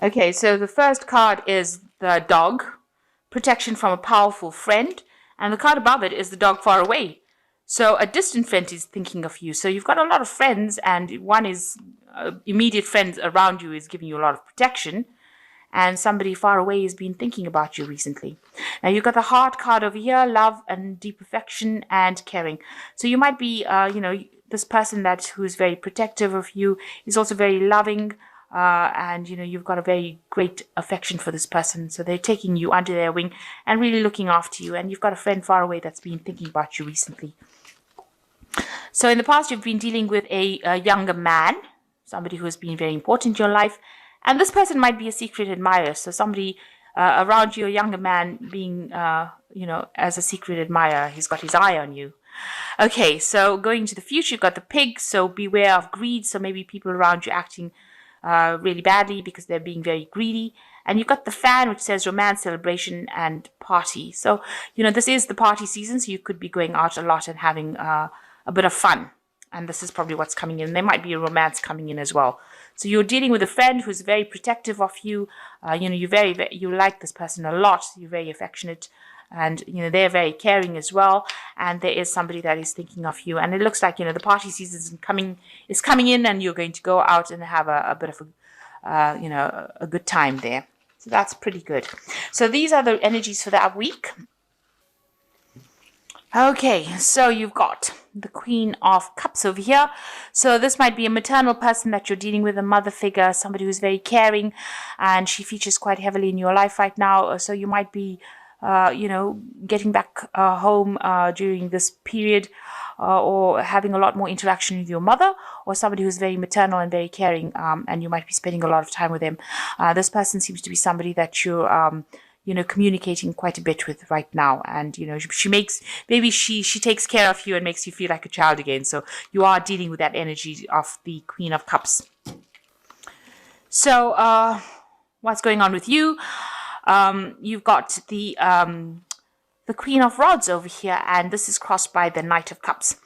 Okay, so the first card is the dog, protection from a powerful friend, and the card above it is the dog far away. So a distant friend is thinking of you. So you've got a lot of friends, and one is immediate friends around you is giving you a lot of protection, and somebody far away has been thinking about you recently. Now you've got the heart card over here, love and deep affection and caring. So you might be, this person who's very protective of you is also very loving. And you've got a very great affection for this person, so they're taking you under their wing and really looking after you. And you've got a friend far away that's been thinking about you recently. So in the past, you've been dealing with a younger man, somebody who has been very important in your life, and this person might be a secret admirer. So somebody around you, a younger man, being as a secret admirer, he's got his eye on you. Okay, so going to the future, you've got the pig, so beware of greed. So maybe people around you acting really badly because they're being very greedy. And you've got the fan, which says romance, celebration, and party. So, this is the party season, so you could be going out a lot and having a bit of fun. And this is probably what's coming in. There might be a romance coming in as well. So you're dealing with a friend who's very protective of you. You like this person a lot. You're very affectionate. And, they're very caring as well. And there is somebody that is thinking of you. And it looks like, the party season is coming in, and you're going to go out and have a bit of a good time there. So that's pretty good. So these are the energies for that week. Okay, so you've got the Queen of Cups over here. So this might be a maternal person that you're dealing with, a mother figure, somebody who's very caring, and she features quite heavily in your life right now. So you might be getting back home during this period, or having a lot more interaction with your mother, or somebody who's very maternal and very caring, and you might be spending a lot of time with them. This person seems to be somebody that you're communicating quite a bit with right now, and she takes care of you and makes you feel like a child again. So you are dealing with that energy of the Queen of Cups. So what's going on with you? You've got the Queen of Rods over here, and this is crossed by the Knight of Cups.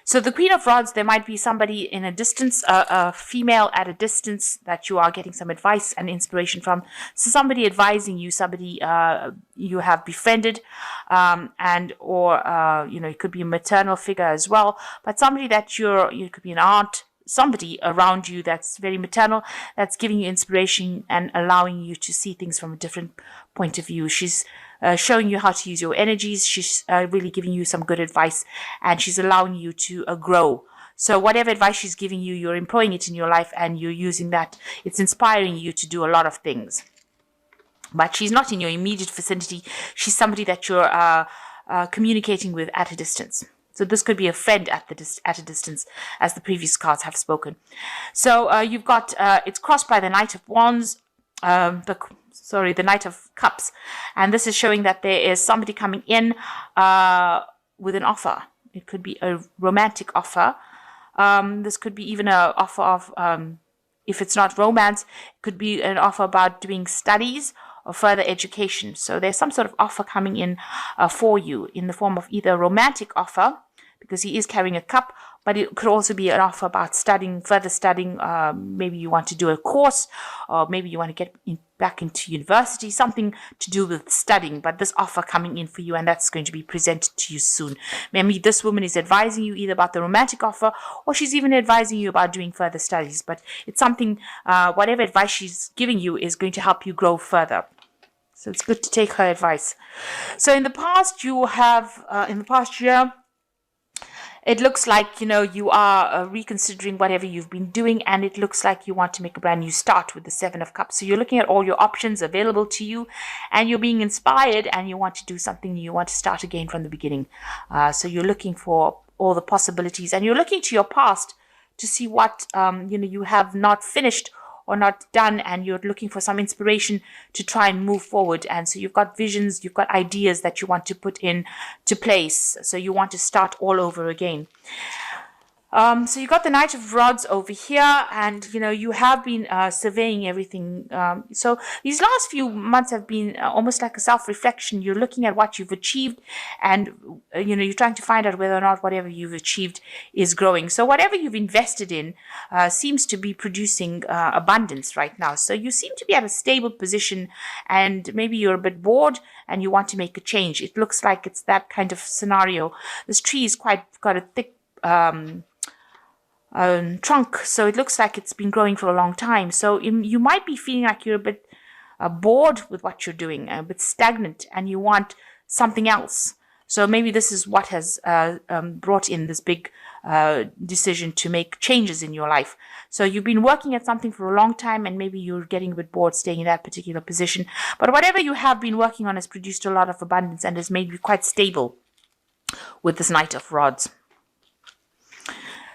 So the Queen of Rods, there might be somebody in a distance, a female at a distance that you are getting some advice and inspiration from. So somebody advising you, somebody you have befriended, it could be a maternal figure as well, but somebody that you could be an aunt, somebody around you that's very maternal, that's giving you inspiration and allowing you to see things from a different point of view. She's showing you how to use your energies. She's really giving you some good advice, and she's allowing you to grow. So whatever advice she's giving you, you're employing it in your life, and you're using that. It's inspiring you to do a lot of things. But she's not in your immediate vicinity. She's somebody that you're communicating with at a distance. So this could be a friend at a distance, as the previous cards have spoken. So you've got, it's crossed by the Knight of Wands, the Knight of Cups. And this is showing that there is somebody coming in with an offer. It could be a romantic offer. This could be even an offer of, if it's not romance, it could be an offer about doing studies or further education. So there's some sort of offer coming in for you in the form of either a romantic offer, because he is carrying a cup, but it could also be an offer about further studying. Maybe you want to do a course, or maybe you want to get back into university, something to do with studying, but this offer coming in for you, and that's going to be presented to you soon. Maybe this woman is advising you either about the romantic offer, or she's even advising you about doing further studies, but it's something, whatever advice she's giving you is going to help you grow further. So it's good to take her advice. So in the past, you have, in the past year, it looks like, you are reconsidering whatever you've been doing, and it looks like you want to make a brand new start with the Seven of Cups. So you're looking at all your options available to you, and you're being inspired, and you want to do something new. You want to start again from the beginning. So you're looking for all the possibilities, and you're looking to your past to see what, you have not finished or not done, and you're looking for some inspiration to try and move forward. And so you've got visions, you've got ideas that you want to put in to place. So you want to start all over again. So you got the Knight of Rods over here, and you have been surveying everything. So these last few months have been almost like a self-reflection. You're looking at what you've achieved, and you're trying to find out whether or not whatever you've achieved is growing. So whatever you've invested in seems to be producing abundance right now. So you seem to be at a stable position, and maybe you're a bit bored and you want to make a change. It looks like it's that kind of scenario. This tree is got a thick trunk, so it looks like it's been growing for a long time. So you might be feeling like you're a bit bored with what you're doing, a bit stagnant, and you want something else. So maybe this is what has brought in this big decision to make changes in your life. So you've been working at something for a long time, and maybe you're getting a bit bored staying in that particular position. But whatever you have been working on has produced a lot of abundance and has made you quite stable with this Knight of Rods.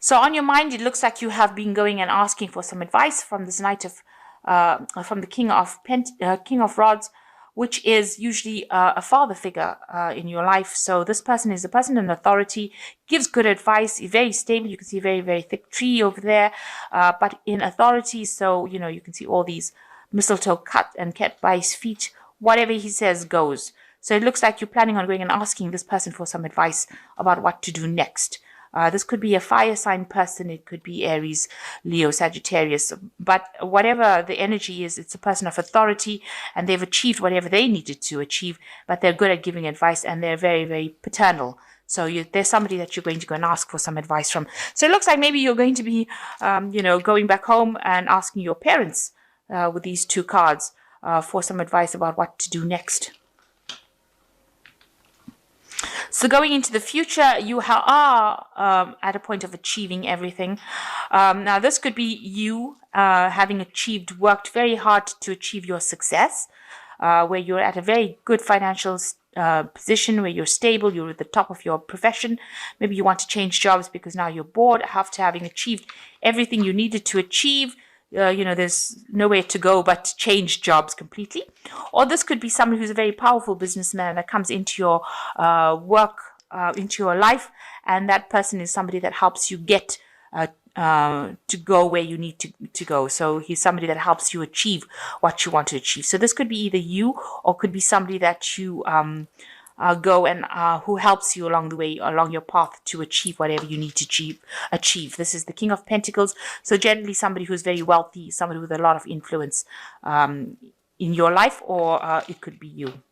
So on your mind, it looks like you have been going and asking for some advice from this from the King of Rods, which is usually a father figure in your life. So this person is a person in authority, gives good advice, very stable. You can see a very, very thick tree over there, but in authority. So, you can see all these mistletoe cut and kept by his feet. Whatever he says goes. So it looks like you're planning on going and asking this person for some advice about what to do next. This could be a fire sign person. It could be Aries, Leo, Sagittarius. But whatever the energy is, it's a person of authority, and they've achieved whatever they needed to achieve, but they're good at giving advice, and they're very, very paternal. So there's somebody that you're going to go and ask for some advice from. So it looks like maybe you're going to be, going back home and asking your parents with these two cards for some advice about what to do next. So going into the future, you are at a point of achieving everything. Now, this could be you having worked very hard to achieve your success, where you're at a very good financial position, where you're stable, you're at the top of your profession. Maybe you want to change jobs because now you're bored after having achieved everything you needed to achieve. There's nowhere to go but to change jobs completely. Or this could be someone who's a very powerful businessman that comes into your work, into your life, and that person is somebody that helps you get to go where you need to go. So he's somebody that helps you achieve what you want to achieve. So this could be either you, or could be somebody that you go and who helps you along the way, along your path to achieve whatever you need to achieve. This is the King of Pentacles. So generally somebody who's very wealthy, somebody with a lot of influence in your life, or it could be you.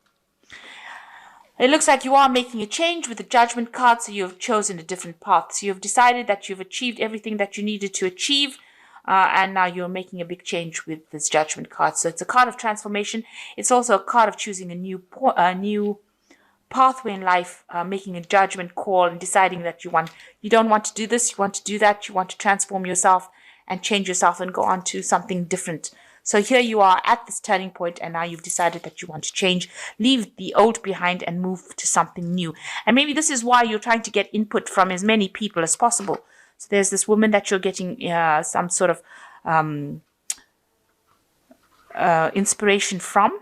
It looks like you are making a change with the Judgment card, so you've chosen a different path. So you've decided that you've achieved everything that you needed to achieve, and now you're making a big change with this Judgment card. So it's a card of transformation. It's also a card of choosing a new pathway in life, making a judgment call and deciding that you don't want to do this, you want to do that, you want to transform yourself and change yourself and go on to something different. So here you are at this turning point, and now you've decided that you want to change, leave the old behind and move to something new. And maybe this is why you're trying to get input from as many people as possible. So there's this woman that you're getting some sort of inspiration from.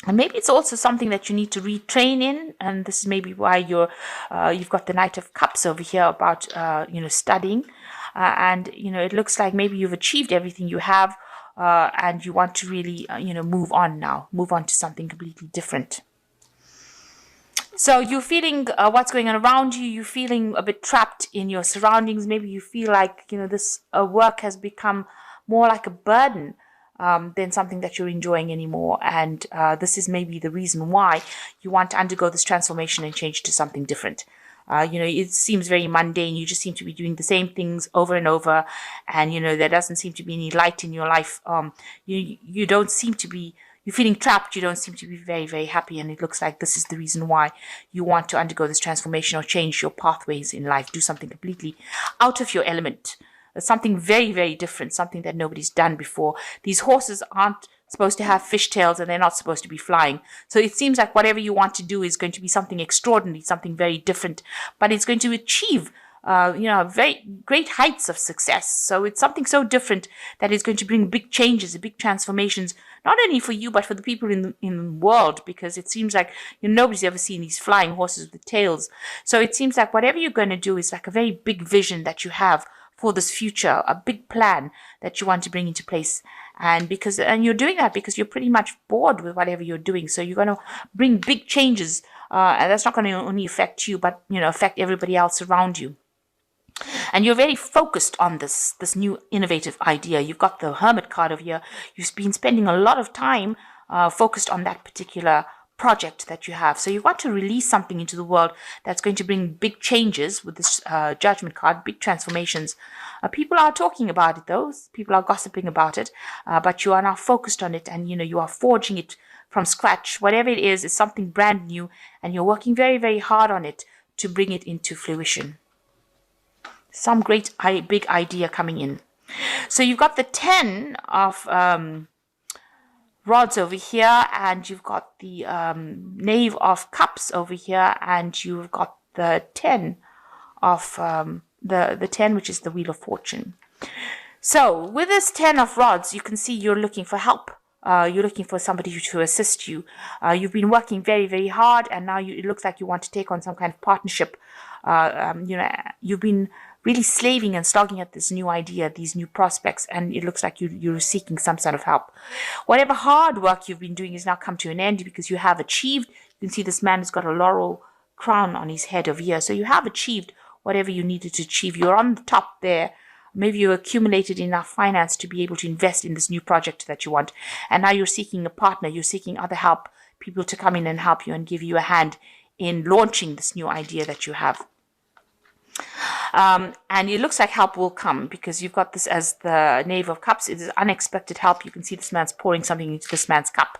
And maybe it's also something that you need to retrain in, and this is maybe why you've got the Knight of Cups over here about studying, and it looks like maybe you've achieved everything you have, and you want to really move on to something completely different. So you're feeling what's going on around you. You're feeling a bit trapped in your surroundings. Maybe you feel like this work has become more like a burden than something that you're enjoying anymore. And this is maybe the reason why you want to undergo this transformation and change to something different. It seems very mundane. You just seem to be doing the same things over and over. And, there doesn't seem to be any light in your life. You don't seem to be, you're feeling trapped. You don't seem to be very, very happy. And it looks like this is the reason why you want to undergo this transformation or change your pathways in life. Do something completely out of your element. Something very, very different, something that nobody's done before. These horses aren't supposed to have fishtails, and they're not supposed to be flying. So it seems like whatever you want to do is going to be something extraordinary, something very different, but it's going to achieve very great heights of success. So it's something so different that is going to bring big changes, big transformations, not only for you, but for the people in the world, because it seems like nobody's ever seen these flying horses with tails. So it seems like whatever you're going to do is like a very big vision that you have for this future, a big plan that you want to bring into place. And you're doing that because you're pretty much bored with whatever you're doing. So you're going to bring big changes, and that's not going to only affect you, but affect everybody else around you. And you're very focused on this new innovative idea. You've got the Hermit card over here. You've been spending a lot of time focused on that particular project that you have. So you want to release something into the world that's going to bring big changes with this Judgment card, big transformations. People are talking about it, though. People are gossiping about it, but you are now focused on it, and you are forging it from scratch. Whatever it is something brand new, and you're working very, very hard on it to bring it into fruition. Some great big idea coming in. So you've got the 10 of rods over here, and you've got the Knave of Cups over here, and you've got the 10 of the 10, which is the Wheel of Fortune. So with this 10 of rods, you can see you're looking for help. You're looking for somebody to assist you. You've been working very, very hard, and now it looks like you want to take on some kind of partnership. You've been really slaving and slogging at this new idea, these new prospects, and it looks like you're seeking some sort of help. Whatever hard work you've been doing has now come to an end because you have achieved. You can see this man has got a laurel crown on his head over here. So you have achieved whatever you needed to achieve. You're on the top there. Maybe you accumulated enough finance to be able to invest in this new project that you want. And now you're seeking a partner. You're seeking other help, people to come in and help you and give you a hand in launching this new idea that you have. And it looks like help will come because you've got this as the Knave of Cups. It is unexpected help. You can see this man's pouring something into this man's cup.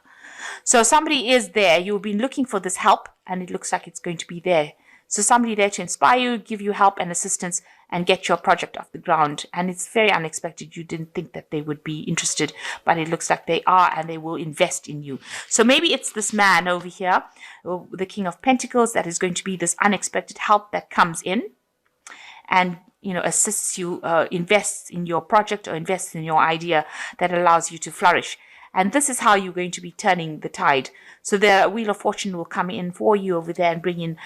So somebody is there. You've been looking for this help, and it looks like it's going to be there. So somebody there to inspire you, give you help and assistance, and get your project off the ground. And it's very unexpected. You didn't think that they would be interested, but it looks like they are, and they will invest in you. So maybe it's this man over here, the King of Pentacles, that is going to be this unexpected help that comes in and assists you, invests in your project or invests in your idea that allows you to flourish. And this is how you're going to be turning the tide. So the Wheel of Fortune will come in for you over there and bring in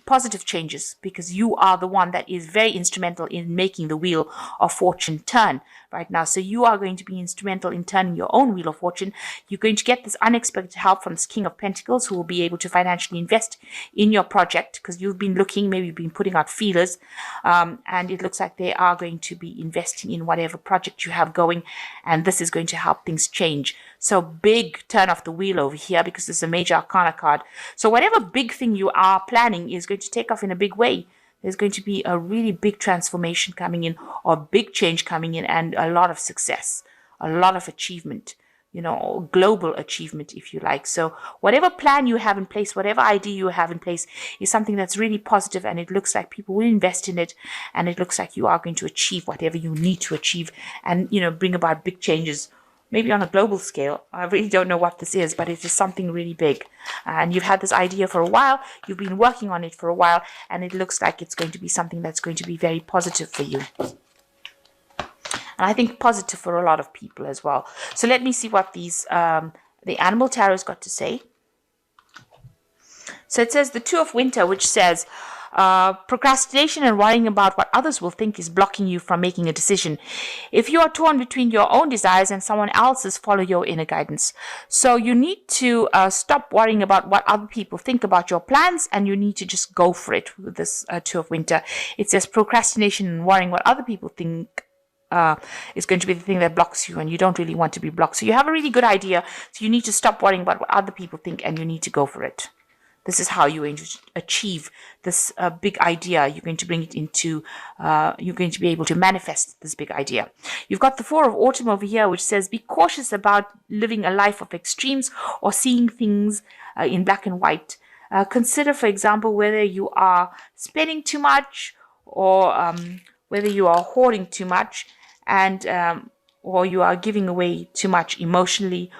positive changes, because you are the one that is very instrumental in making the Wheel of Fortune turn right now. So you are going to be instrumental in turning your own Wheel of Fortune. You're going to get this unexpected help from this King of Pentacles, who will be able to financially invest in your project, because you've been looking, maybe you've been putting out feelers, and it looks like they are going to be investing in whatever project you have going, and this is going to help things change. So big turn of the wheel over here, because this is a major arcana card. So whatever big thing you are planning is going to take off in a big way. There's going to be a really big transformation coming in, or big change coming in, and a lot of success, a lot of achievement, global achievement, if you like. So whatever plan you have in place, whatever idea you have in place is something that's really positive, and it looks like people will invest in it, and it looks like you are going to achieve whatever you need to achieve, and, bring about big changes. Maybe on a global scale. I really don't know what this is, but it is something really big. And you've had this idea for a while. You've been working on it for a while, and it looks like it's going to be something that's going to be very positive for you. And I think positive for a lot of people as well. So let me see what these the Animal Tarot's got to say. So it says the Two of Winter, which says, procrastination and worrying about what others will think is blocking you from making a decision. If you are torn between your own desires and someone else's, follow your inner guidance. So you need to stop worrying about what other people think about your plans, and you need to just go for it with this Two of Winter. It says procrastination and worrying what other people think is going to be the thing that blocks you, and you don't really want to be blocked. So you have a really good idea, so you need to stop worrying about what other people think, and you need to go for it. This is how you're going to achieve this big idea. You're going to bring it into, you're going to be able to manifest this big idea. You've got the Four of Autumn over here, which says, be cautious about living a life of extremes or seeing things in black and white. Consider, for example, whether you are spending too much, or whether you are hoarding too much, and or you are giving away too much emotionally,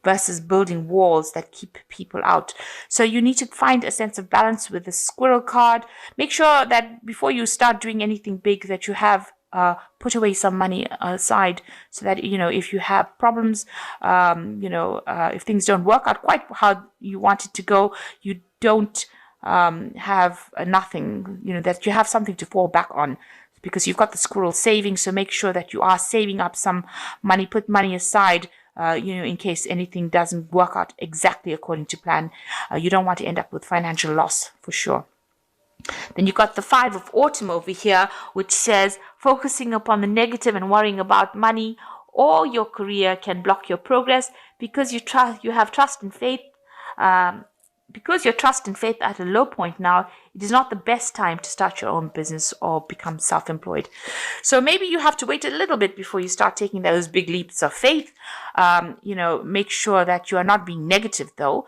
versus building walls that keep people out. So you need to find a sense of balance with the squirrel card. Make sure that before you start doing anything big that you have put away some money aside, so that, if you have problems, if things don't work out quite how you want it to go, you don't have nothing, that you have something to fall back on, because you've got the squirrel savings. So make sure that you are saving up some money, put money aside, in case anything doesn't work out exactly according to plan. You don't want to end up with financial loss for sure. Then you've got the 5 of autumn over here, which says focusing upon the negative and worrying about money or your career can block your progress, because you have trust and faith. Because your trust and faith are at a low point now, it is not the best time to start your own business or become self-employed. So maybe you have to wait a little bit before you start taking those big leaps of faith. Make sure that you are not being negative though.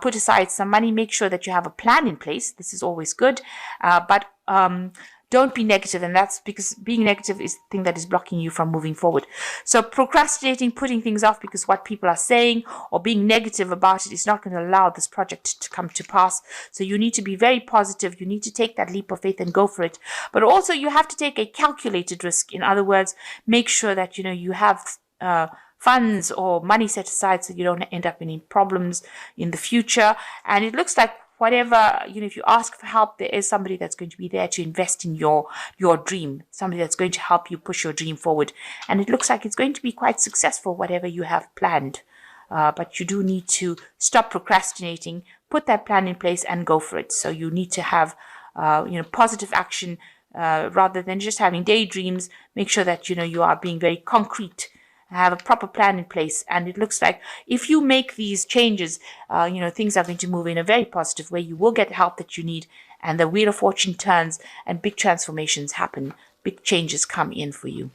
Put aside some money, make sure that you have a plan in place. This is always good. But don't be negative, and that's because being negative is the thing that is blocking you from moving forward. So procrastinating, putting things off because what people are saying, or being negative about it, is not going to allow this project to come to pass. So you need to be very positive. You need to take that leap of faith and go for it. But also you have to take a calculated risk. In other words, make sure that you have funds or money set aside so you don't end up in any problems in the future. And it looks like whatever, if you ask for help, there is somebody that's going to be there to invest in your dream, somebody that's going to help you push your dream forward. And it looks like it's going to be quite successful, whatever you have planned. But you do need to stop procrastinating, put that plan in place and go for it. So you need to have, positive action rather than just having daydreams. Make sure that, you are being very concrete, have a proper plan in place. And it looks like if you make these changes, things are going to move in a very positive way. You will get the help that you need, and the wheel of fortune turns and big transformations happen. Big changes come in for you.